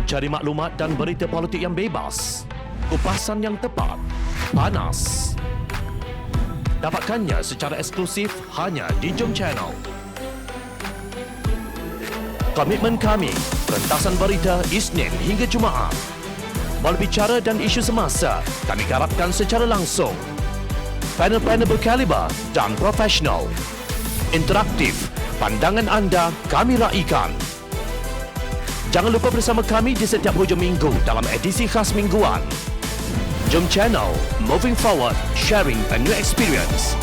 Cari maklumat dan berita politik yang bebas, kupasan yang tepat, panas. Dapatkannya secara eksklusif hanya di Jom Channel. Komitmen kami, pentasan berita Isnin hingga Jumaat. Berbicara dan isu semasa, kami garapkan secara langsung. Panel-panel berkaliber dan profesional. Interaktif, pandangan anda kami raikan. Jangan lupa bersama kami di setiap hujung minggu dalam edisi khas mingguan. Jom Channel, moving forward, sharing a new experience.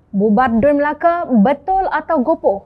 Bubar Dun Melaka, betul atau gopoh?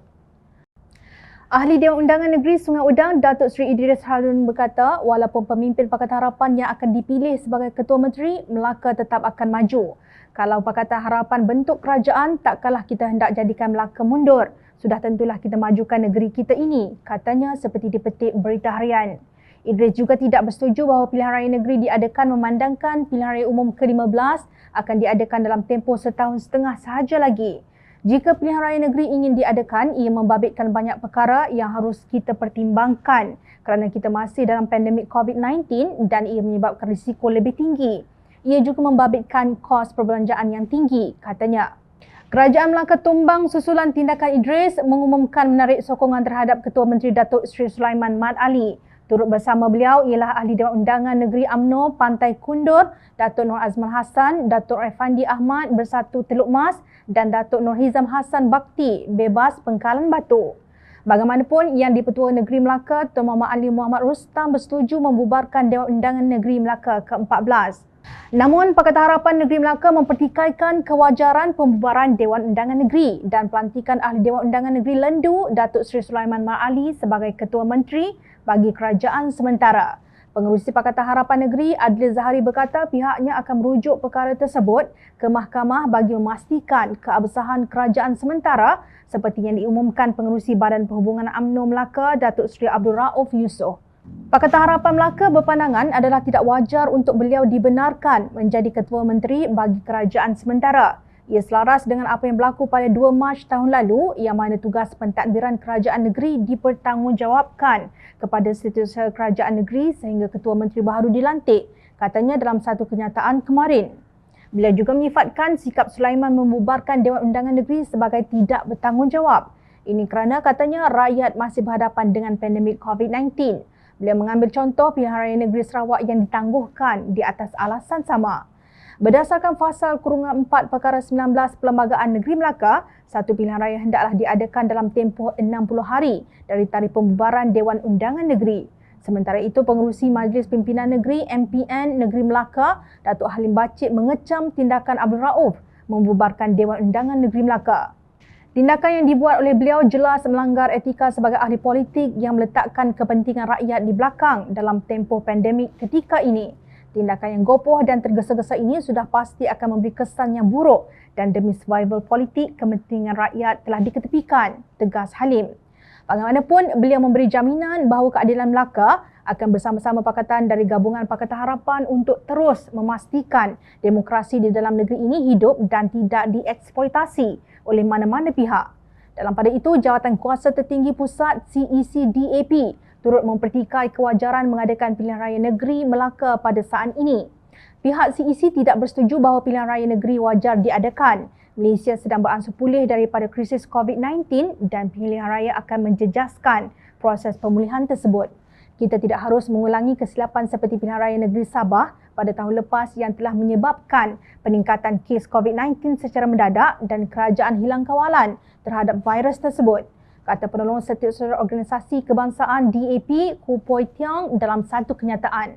Ahli Dewan Undangan Negeri Sungai Udang, Datuk Seri Idris Harun berkata, walaupun pemimpin Pakatan Harapan yang akan dipilih sebagai Ketua Menteri, Melaka tetap akan maju. Kalau Pakatan Harapan bentuk kerajaan, takkanlah kita hendak jadikan Melaka mundur. Sudah tentulah kita majukan negeri kita ini, katanya seperti dipetik Berita Harian. Idris juga tidak bersetuju bahawa pilihan raya negeri diadakan memandangkan pilihan raya umum ke-15 akan diadakan dalam tempoh setahun setengah sahaja lagi. Jika pilihan raya negeri ingin diadakan, ia membabitkan banyak perkara yang harus kita pertimbangkan kerana kita masih dalam pandemik COVID-19 dan ia menyebabkan risiko lebih tinggi. Ia juga membabitkan kos perbelanjaan yang tinggi, katanya. Kerajaan Melaka tumbang susulan tindakan Idris mengumumkan menarik sokongan terhadap Ketua Menteri Datuk Seri Sulaiman Mat Ali. Turut bersama beliau ialah Ahli Dewan Undangan Negeri UMNO Pantai Kundur, Datuk Nur Azman Hassan, Datuk Effendi Ahmad Bersatu Teluk Mas dan Datuk Nur Hizam Hassan Bakti Bebas Pengkalan Batu. Bagaimanapun, Yang di-Pertua Negeri Melaka, Tun Muhammad Ali Muhammad Rustam bersetuju membubarkan Dewan Undangan Negeri Melaka ke-14. Namun, Pakatan Harapan Negeri Melaka mempertikaikan kewajaran pembubaran Dewan Undangan Negeri dan pelantikan Ahli Dewan Undangan Negeri Lendu, Datuk Seri Sulaiman Mat Ali sebagai Ketua Menteri bagi kerajaan sementara. Pengerusi Pakatan Harapan Negeri Adli Zahari berkata pihaknya akan merujuk perkara tersebut ke mahkamah bagi memastikan keabsahan kerajaan sementara seperti yang diumumkan Pengerusi Badan Perhubungan UMNO Melaka Datuk Seri Abdul Rauf Yusof. Pakatan Harapan Melaka berpandangan adalah tidak wajar untuk beliau dibenarkan menjadi Ketua Menteri bagi kerajaan sementara. Ia selaras dengan apa yang berlaku pada 2 Mac tahun lalu yang mana tugas pentadbiran kerajaan negeri dipertanggungjawabkan kepada Setiausaha Kerajaan Negeri sehingga Ketua Menteri baru dilantik, katanya dalam satu kenyataan kemarin. Beliau juga menyifatkan sikap Sulaiman membubarkan Dewan Undangan Negeri sebagai tidak bertanggungjawab. Ini kerana katanya rakyat masih berhadapan dengan pandemik COVID-19. Beliau mengambil contoh pilihan raya negeri Sarawak yang ditangguhkan di atas alasan sama. Berdasarkan Fasal Kurungan 4 Perkara 19 Perlembagaan Negeri Melaka, satu pilihan raya hendaklah diadakan dalam tempoh 60 hari dari tarikh pembubaran Dewan Undangan Negeri. Sementara itu, Pengerusi Majlis Pimpinan Negeri MPN Negeri Melaka, Datuk Halim Bacik mengecam tindakan Abdul Rauf membubarkan Dewan Undangan Negeri Melaka. Tindakan yang dibuat oleh beliau jelas melanggar etika sebagai ahli politik yang meletakkan kepentingan rakyat di belakang dalam tempoh pandemik ketika ini. Tindakan yang gopoh dan tergesa-gesa ini sudah pasti akan memberi kesan yang buruk dan demi survival politik, kepentingan rakyat telah diketepikan, tegas Halim. Bagaimanapun, beliau memberi jaminan bahawa keadilan Melaka akan bersama-sama pakatan dari Gabungan Pakatan Harapan untuk terus memastikan demokrasi di dalam negeri ini hidup dan tidak dieksploitasi oleh mana-mana pihak. Dalam pada itu, Jawatan Kuasa Tertinggi Pusat CEC DAP turut mempertikai kewajaran mengadakan pilihan raya negeri Melaka pada saat ini. Pihak CEC tidak bersetuju bahawa pilihan raya negeri wajar diadakan. Malaysia sedang beransur pulih daripada krisis COVID-19 dan pilihan raya akan menjejaskan proses pemulihan tersebut. Kita tidak harus mengulangi kesilapan seperti pilihan raya negeri Sabah pada tahun lepas yang telah menyebabkan peningkatan kes COVID-19 secara mendadak dan kerajaan hilang kawalan terhadap virus tersebut, kata penolong Setiausaha Organisasi Kebangsaan DAP Koo Poi Tiong dalam satu kenyataan.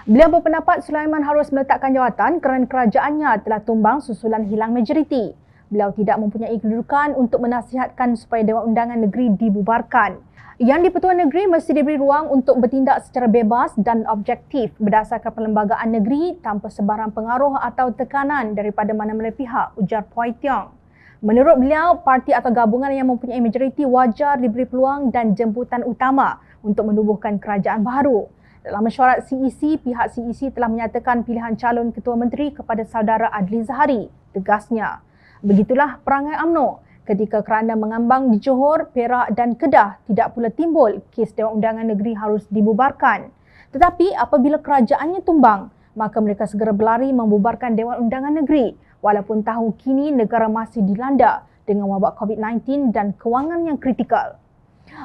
Beliau berpendapat Sulaiman harus meletakkan jawatan kerana kerajaannya telah tumbang susulan hilang majoriti. Beliau tidak mempunyai kedudukan untuk menasihatkan supaya Dewan Undangan Negeri dibubarkan. Yang di-Pertua Negeri mesti diberi ruang untuk bertindak secara bebas dan objektif berdasarkan perlembagaan negeri tanpa sebarang pengaruh atau tekanan daripada mana-mana pihak, ujar Poi Tiong. Menurut beliau, parti atau gabungan yang mempunyai majoriti wajar diberi peluang dan jemputan utama untuk menubuhkan kerajaan baru. Dalam mesyuarat CEC, pihak CEC telah menyatakan pilihan calon Ketua Menteri kepada saudara Adli Zahari, tegasnya. Begitulah perangai UMNO. Ketika kerana mengambang di Johor, Perak dan Kedah tidak pula timbul kes Dewan Undangan Negeri harus dibubarkan. Tetapi apabila kerajaannya tumbang, maka mereka segera berlari membubarkan Dewan Undangan Negeri walaupun tahu kini negara masih dilanda dengan wabak COVID-19 dan kewangan yang kritikal.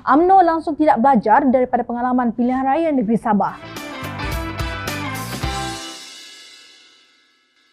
UMNO langsung tidak belajar daripada pengalaman pilihan raya negeri Sabah.